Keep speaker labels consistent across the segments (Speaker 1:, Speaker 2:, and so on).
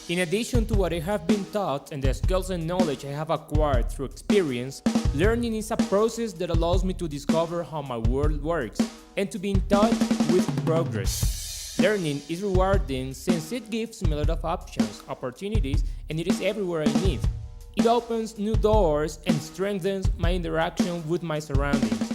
Speaker 1: In addition to what I have been taught and the skills and knowledge I have acquired through experience, learning is a process that allows me to discover how my world works and to be in touch with progress. Learning is rewarding since it gives me a lot of options, opportunities, and it is everywhere I need. It opens new doors and strengthens my interaction with my surroundings.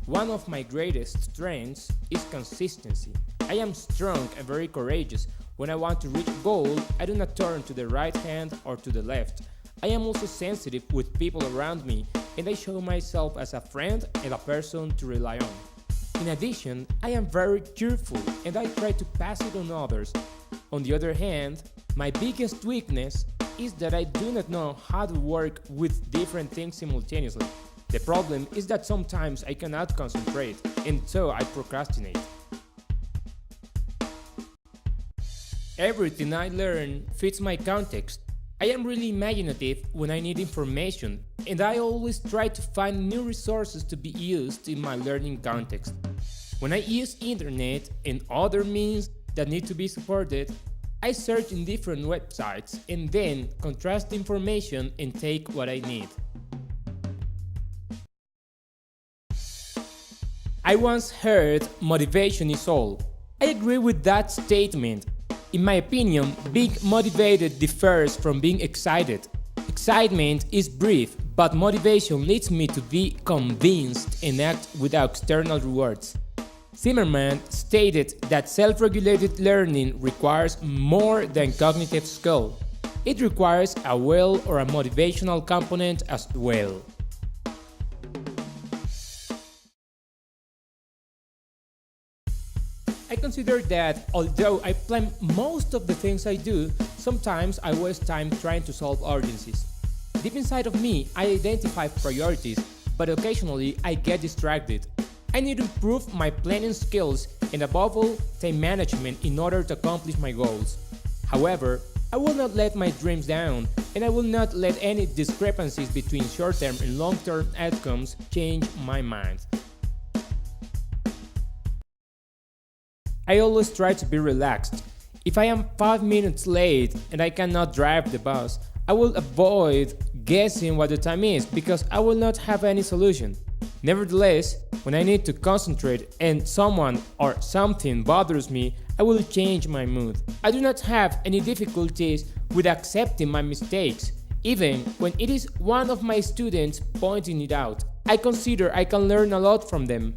Speaker 1: One of my greatest strengths is consistency. I am strong and very courageous. When I want to reach a goal, I do not turn to the right hand or to the left. I am also sensitive with people around me, and I show myself as a friend and a person to rely on. In addition, I am very cheerful and I try to pass it on others. On the other hand, my biggest weakness is that I do not know how to work with different things simultaneously. The problem is that sometimes I cannot concentrate, and so I procrastinate. Everything I learn fits my context. I am really imaginative when I need information, and I always try to find new resources to be used in my learning context. When I use internet and other means that need to be supported, I search in different websites and then contrast the information and take what I need. I once heard motivation is all. I agree with that statement. In my opinion, being motivated differs from being excited. Excitement is brief, but motivation leads me to be convinced and act without external rewards. Zimmerman stated that self-regulated learning requires more than cognitive skill. It requires a will or a motivational component as well. I consider that although I plan most of the things I do, sometimes I waste time trying to solve urgencies. Deep inside of me, I identify priorities, but occasionally I get distracted. I need to improve my planning skills and above all, time management in order to accomplish my goals. However, I will not let my dreams down, and I will not let any discrepancies between short-term and long-term outcomes change my mind. I always try to be relaxed. If I am 5 minutes late and I cannot drive the bus, I will avoid guessing what the time is because I will not have any solution. Nevertheless, when I need to concentrate and someone or something bothers me, I will change my mood. I do not have any difficulties with accepting my mistakes, even when it is one of my students pointing it out. I consider I can learn a lot from them.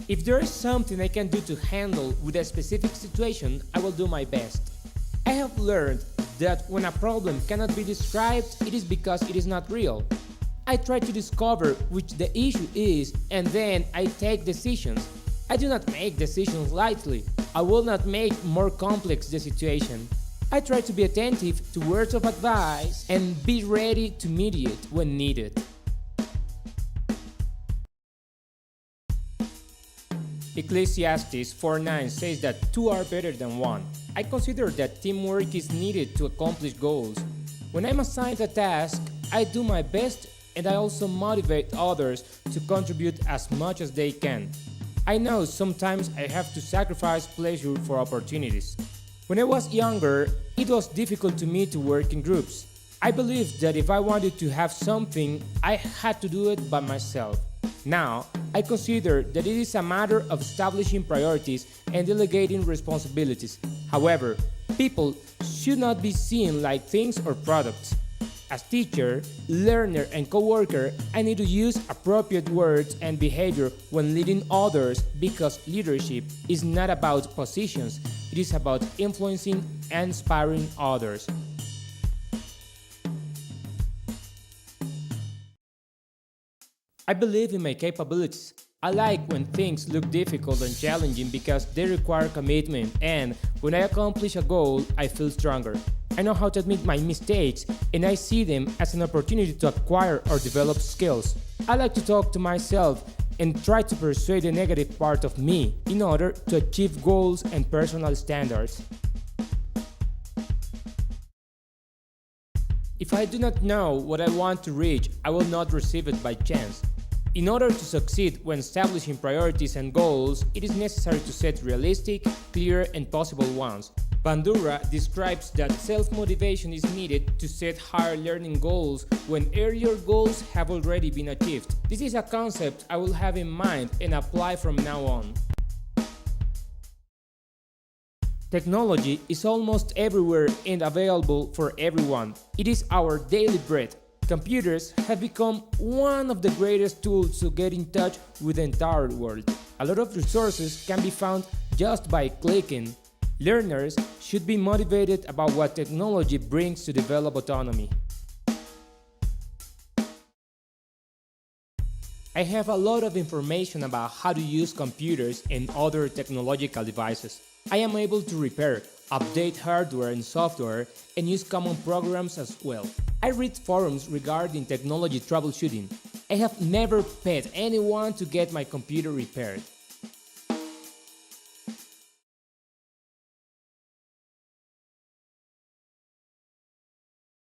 Speaker 1: If there is something I can do to handle with a specific situation, I will do my best. I have learned that when a problem cannot be described, it is because it is not real. I try to discover which the issue is and then I take decisions. I do not make decisions lightly. I will not make more complex the situation. I try to be attentive to words of advice and be ready to mediate when needed. Ecclesiastes 4:9 says that two are better than one. I consider that teamwork is needed to accomplish goals. When I'm assigned a task, I do my best and I also motivate others to contribute as much as they can. I know sometimes I have to sacrifice pleasure for opportunities. When I was younger, it was difficult to me to work in groups. I believed that if I wanted to have something, I had to do it by myself. Now, I consider that it is a matter of establishing priorities and delegating responsibilities. However, people should not be seen like things or products. As teacher, learner, and coworker, I need to use appropriate words and behavior when leading others because leadership is not about positions, it is about influencing and inspiring others. I believe in my capabilities. I like when things look difficult and challenging because they require commitment, and when I accomplish a goal, I feel stronger. I know how to admit my mistakes, and I see them as an opportunity to acquire or develop skills. I like to talk to myself and try to persuade the negative part of me in order to achieve goals and personal standards. If I do not know what I want to reach, I will not receive it by chance. In order to succeed when establishing priorities and goals, it is necessary to set realistic, clear, and possible ones. Bandura describes that self-motivation is needed to set higher learning goals when earlier goals have already been achieved. This is a concept I will have in mind and apply from now on. Technology is almost everywhere and available for everyone. It is our daily bread. Computers have become one of the greatest tools to get in touch with the entire world. A lot of resources can be found just by clicking. Learners should be motivated about what technology brings to develop autonomy. I have a lot of information about how to use computers and other technological devices. I am able to repair, update hardware and software, and use common programs as well. I read forums regarding technology troubleshooting. I have never paid anyone to get my computer repaired.